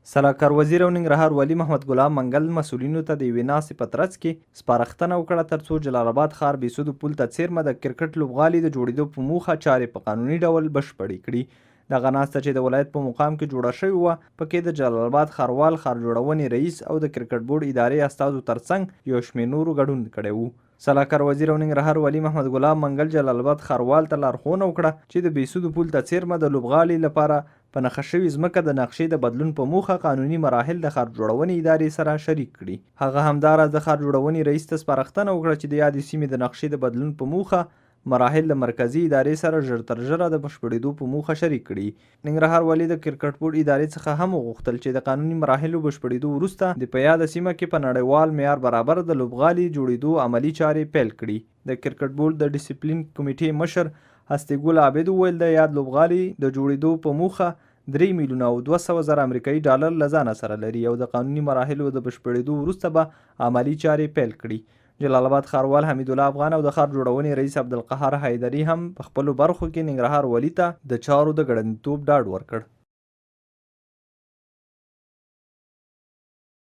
سلاکار وزیر او ننګرهار والي محمد ګلاب منګل مسؤلینو ته د یوې ناستې په ترڅ کې سپارښتنه وکړه ترڅو جلال آباد ښار بېسودو پل ته څیرمه د کرکټ لوبغالي د جوړېدو په موخه چارې په قانوني ډول بشپړې کړي. دغه ناسته چې د ولایت په مقام کې جوړه شوې وه، پکې د جلال آباد ښاروال، ښار جوړونې رئیس او د کرکټ بورډ ادارې استازو ترڅنګ یو شمېر نورو ګډون کړی و. سلاکار وزیر او ننګرهار والي محمد ګلاب منګل جلال آباد ښاروال ته لارښوونه وکړه چې د بېسودو پل ته څیرمه د لوبغالي لپاره په نښه شوې ځمکه د نقشې د بدلون په موخه قانوني مراحل د ښار جوړونې ادارې سره شریک کړي. هغه همداراز د ښار جوړونې رئیس ته سپارښتنه وکړه چې د یادې سیمې د نقشې د بدلون په موخه مراحل د مرکزي ادارې سره ژر تر ژره د بشپړېدو په موخه شریک کړي. ننګرهار والي د کرکټ بورډ ادارې څخه هم وغوښتل چې د قانوني مراحلو بشپړېدو وروسته د په یاده سیمه کې په نړیوال معیار برابر د لوبغالي جوړېدو عملي چارې پیل کړي. د کرکټ بورډ د ډیسپلین کمیټې مشر هستیګل عابد وویل د یاد لوبغالي د جوړېدو په موخه 3 میلیونه او 200 زره امریکایي ډالر له ځانه سره لري او د قانوني مراحلو د بشپړېدو وروسته به عملي چارې پیل کړي. جلال آباد ښاروال حمید الله افغان او د ښار جوړونې رئیس عبدالقهار حیدري هم په خپلو برخو کې ننګرهار والي ته د چارو د ګړندیتوب ډاډ ورکړ.